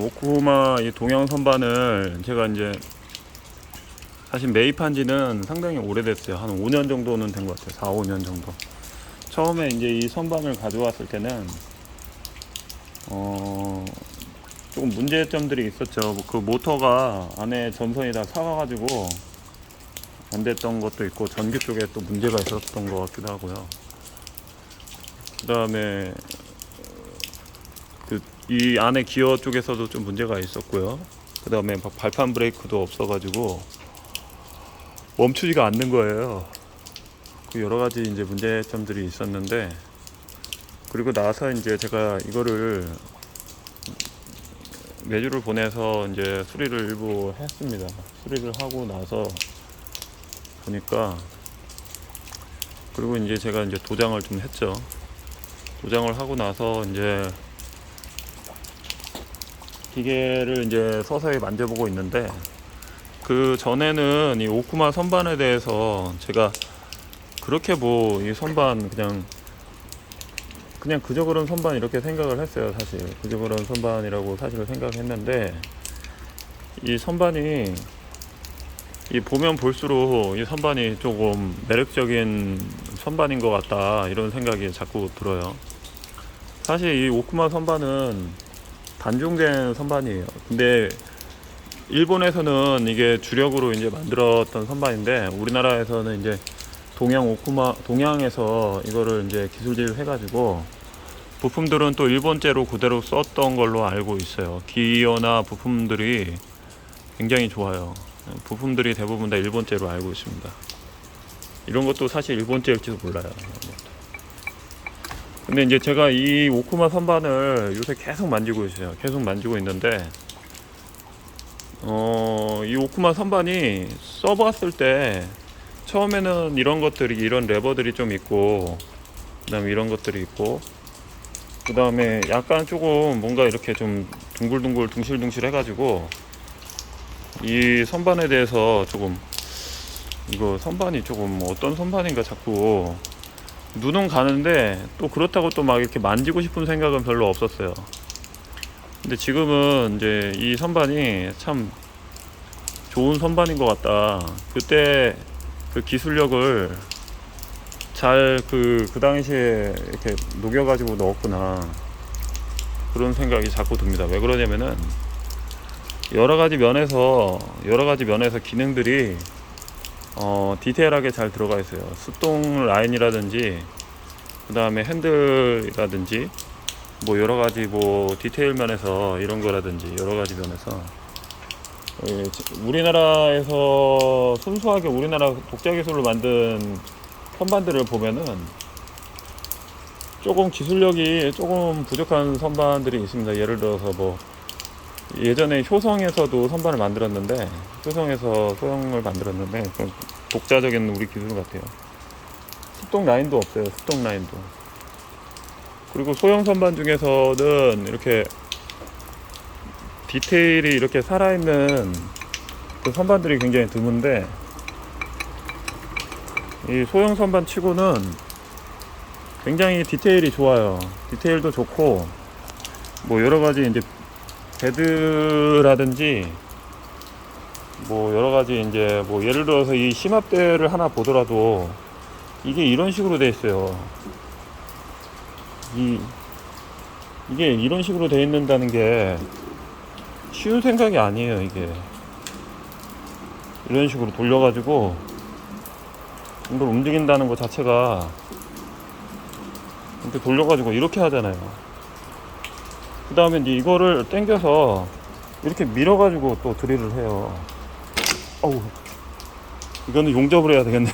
오쿠마 이 동양 선반을 제가 이제 사실 매입한 지는 상당히 오래됐어요. 한 5년 정도는 된 것 같아요. 4, 5년 정도. 처음에 이제 이 선반을 가져왔을 때는 조금 문제점들이 있었죠. 그 모터가 안에 전선이 다 삭아가지고 안 됐던 것도 있고, 전기 쪽에 또 문제가 있었던 것 같기도 하고요. 그 다음에 이 안에 기어 쪽에서도 좀 문제가 있었고요. 그 다음에 발판 브레이크도 없어가지고 멈추지가 않는 거예요. 그 여러 가지 이제 문제점들이 있었는데, 그리고 나서 이제 제가 이거를 외주를 보내서 이제 수리를 일부 했습니다. 수리를 하고 나서 보니까, 그리고 이제 제가 이제 도장을 좀 했죠. 도장을 하고 나서 이제 기계를 이제 서서히 만져보고 있는데, 그 전에는 이 오쿠마 선반에 대해서 제가 그렇게 뭐 이 선반 그냥 그저 그런 선반 이렇게 생각을 했어요. 사실 그저 그런 선반이라고 사실을 생각했는데, 이 선반이 이 보면 볼수록 이 선반이 조금 매력적인 선반인 것 같다, 이런 생각이 자꾸 들어요. 사실 이 오쿠마 선반은 단종된 선반이에요. 근데 일본에서는 이게 주력으로 이제 만들었던 선반인데, 우리나라에서는 이제 동양에서 이거를 이제 기술질 해가지고 부품들은 또 일본제로 그대로 썼던 걸로 알고 있어요. 기어나 부품들이 굉장히 좋아요. 부품들이 대부분 다 일본제로 알고 있습니다. 이런 것도 사실 일본제일지도 몰라요. 근데 이제 제가 이 오쿠마 선반을 요새 계속 만지고 있어요. 계속 만지고 있는데, 이 오쿠마 선반이 써봤을 때 처음에는 이런 레버들이 좀 있고, 그 다음에 이런 것들이 있고, 그 다음에 약간 조금 뭔가 이렇게 좀 둥글둥글 둥실둥실 해가지고, 이 선반에 대해서 조금, 이거 선반이 조금 어떤 선반인가 자꾸 눈은 가는데, 또 그렇다고 또 막 이렇게 만지고 싶은 생각은 별로 없었어요. 근데 지금은 이제 이 선반이 참 좋은 선반인 것 같다. 그때 그 기술력을 잘 그 당시에 이렇게 녹여가지고 넣었구나, 그런 생각이 자꾸 듭니다. 왜 그러냐면은 여러 가지 면에서 기능들이 디테일하게 잘 들어가 있어요. 수동 라인이라든지, 그 다음에 핸들이라든지, 뭐 여러 가지 뭐 디테일 면에서 이런 거라든지 여러 가지 면에서, 우리나라에서 순수하게 우리나라 독자 기술로 만든 선반들을 보면은 조금 기술력이 조금 부족한 선반들이 있습니다. 예를 들어서 뭐 예전에 효성에서도 선반을 만들었는데, 소형을 만들었는데 독자적인 우리 기술 같아요. 수동 라인도 없어요. 수동 라인도. 그리고 소형 선반 중에서는 이렇게 디테일이 이렇게 살아있는 그 선반들이 굉장히 드문데, 이 소형 선반 치고는 굉장히 디테일이 좋아요. 디테일도 좋고, 뭐 여러가지 이제 베드라든지 뭐 여러가지 이제 뭐 예를 들어서 이 심압대를 하나 보더라도 이게 이런 식으로 돼 있어요. 이게 이런 식으로 돼 있는다는 게 쉬운 생각이 아니에요. 이게 이런 식으로 돌려가지고 이걸 움직인다는 것 자체가, 이렇게 돌려가지고 이렇게 하잖아요. 그 다음에 이제 이거를 당겨서 이렇게 밀어가지고 또 드릴을 해요. 어우, 이거는 용접을 해야 되겠네.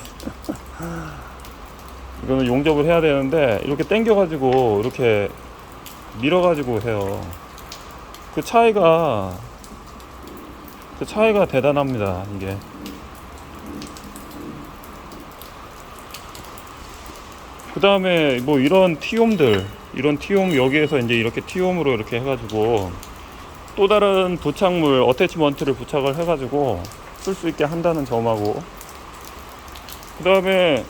이거는 용접을 해야 되는데, 이렇게 당겨가지고 이렇게 밀어가지고 해요. 그 차이가 대단합니다. 이게 그 다음에 뭐 이런 티움 여기에서 이제 이렇게 티움으로 이렇게 해가지고 또 다른 부착물 어태치먼트를 부착을 해가지고 쓸 수 있게 한다는 점하고, 그 다음에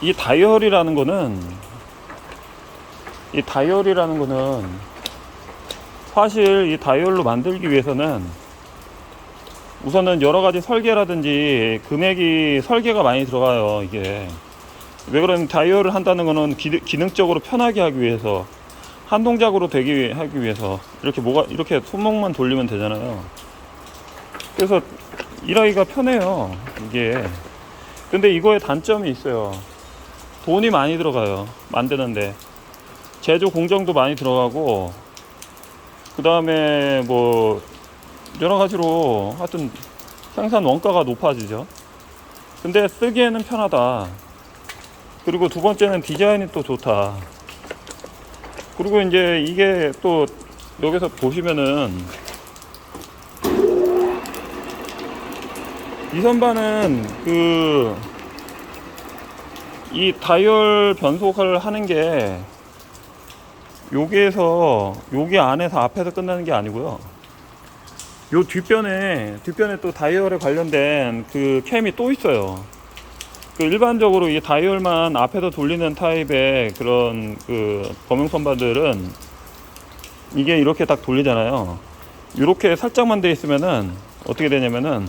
이 다이얼이라는 거는 사실 이 다이얼로 만들기 위해서는 우선은 여러 가지 설계라든지 금액이 설계가 많이 들어가요. 이게 왜 그러면 다이얼을 한다는 거는 기능적으로 편하게 하기 위해서, 한 동작으로 하기 위해서 이렇게 이렇게 손목만 돌리면 되잖아요. 그래서 일하기가 편해요 이게. 근데 이거에 단점이 있어요. 돈이 많이 들어가요 만드는데. 제조 공정도 많이 들어가고, 그 다음에 뭐 여러 가지로 하여튼 생산 원가가 높아지죠. 근데 쓰기에는 편하다. 그리고 두 번째는 디자인이 또 좋다. 그리고 이제 이게 또 여기서 보시면은 이 선반은 이 다이얼 변속을 하는 게 여기 안에서 앞에서 끝나는 게 아니고요. 요 뒷변에 또 다이얼에 관련된 그 캠이 또 있어요. 그 일반적으로 이 다이얼만 앞에서 돌리는 타입의 그런 그 범용 선반들은 이게 이렇게 딱 돌리잖아요. 이렇게 살짝만 돼 있으면은 어떻게 되냐면은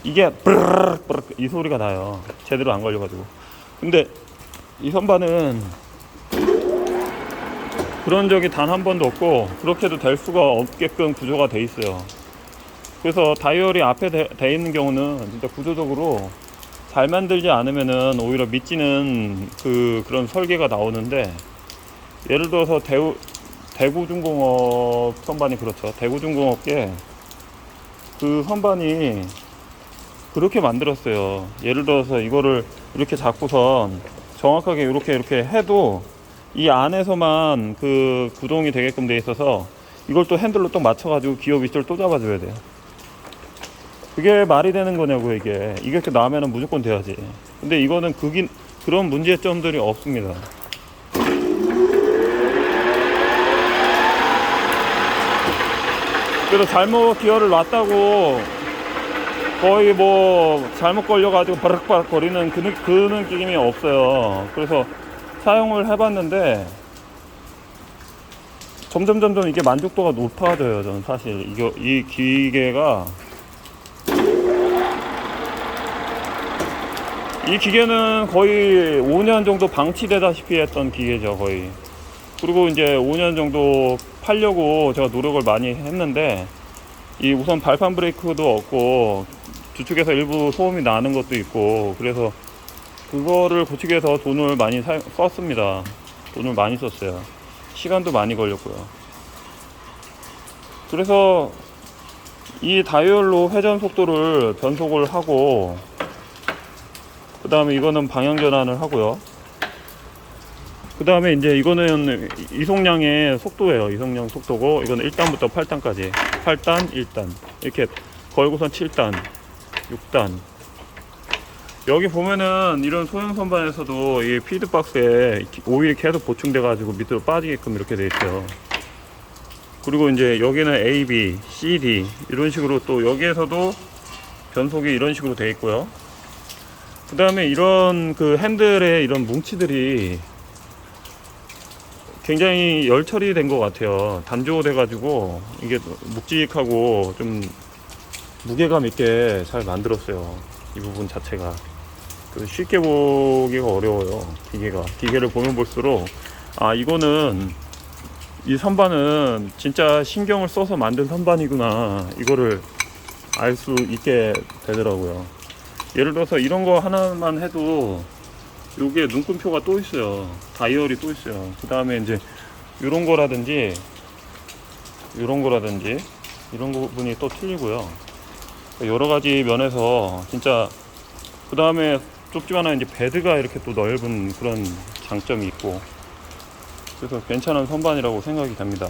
이게 브르륵 이 소리가 나요. 제대로 안 걸려가지고. 근데 이 선반은 그런 적이 단 한 번도 없고, 그렇게도 될 수가 없게끔 구조가 돼 있어요. 그래서 다이얼이 앞에 돼 있는 경우는 진짜 구조적으로 잘 만들지 않으면은 오히려 미치는 그런 설계가 나오는데, 예를 들어서 대구중공업 선반이 그렇죠. 대구중공업계 그 선반이 그렇게 만들었어요. 예를 들어서 이거를 이렇게 잡고선 정확하게 이렇게 해도 이 안에서만 그 구동이 되게끔 돼 있어서 이걸 또 핸들로 또 맞춰가지고 기어 위치를 또 잡아줘야 돼요. 그게 말이 되는 거냐고요. 이게 이렇게 나오면은 무조건 돼야지. 근데 이거는 그런 문제점들이 없습니다. 그래서 잘못 기어를 놨다고 거의 뭐 잘못 걸려가지고 바락바락 거리는 그 느낌이 없어요. 그래서 사용을 해봤는데 점점 이게 만족도가 높아져요. 저는 사실 이 기계가, 이 기계는 거의 5년 정도 방치되다시피 했던 기계죠, 거의. 그리고 이제 5년 정도 팔려고 제가 노력을 많이 했는데, 이 우선 발판 브레이크도 없고 주축에서 일부 소음이 나는 것도 있고, 그래서 그거를 고치기 위해서 돈을 많이 썼습니다. 돈을 많이 썼어요. 시간도 많이 걸렸고요. 그래서 이 다이얼로 회전 속도를 변속을 하고, 그 다음에 이거는 방향 전환을 하고요. 그 다음에 이제 이거는 이송량의 속도예요. 이송량 속도고, 이거는 1단부터 8단까지 8단, 1단 이렇게 걸고선 7단, 6단. 여기 보면은 이런 소형 선반에서도 이 피드박스에 오일이 계속 보충돼 가지고 밑으로 빠지게끔 이렇게 돼 있어요. 그리고 이제 여기는 A, B, C, D 이런 식으로 또 여기에서도 변속이 이런 식으로 돼 있고요. 그 다음에 이런 그 핸들에 이런 뭉치들이 굉장히 열 처리된 것 같아요. 단조돼 가지고 이게 묵직하고 좀 무게감 있게 잘 만들었어요. 이 부분 자체가. 쉽게 보기가 어려워요. 기계를 보면 볼수록, 아, 이거는 이 선반은 진짜 신경을 써서 만든 선반이구나, 이거를 알 수 있게 되더라고요. 예를 들어서 이런 거 하나만 해도 요게 눈금표가 또 있어요. 다이얼이 또 있어요. 그 다음에 이제 이런 거라든지 이런 부분이 또 틀리고요. 여러 가지 면에서 진짜. 그 다음에 좁지만은 이제 베드가 이렇게 또 넓은 그런 장점이 있고, 그래서 괜찮은 선반이라고 생각이 됩니다.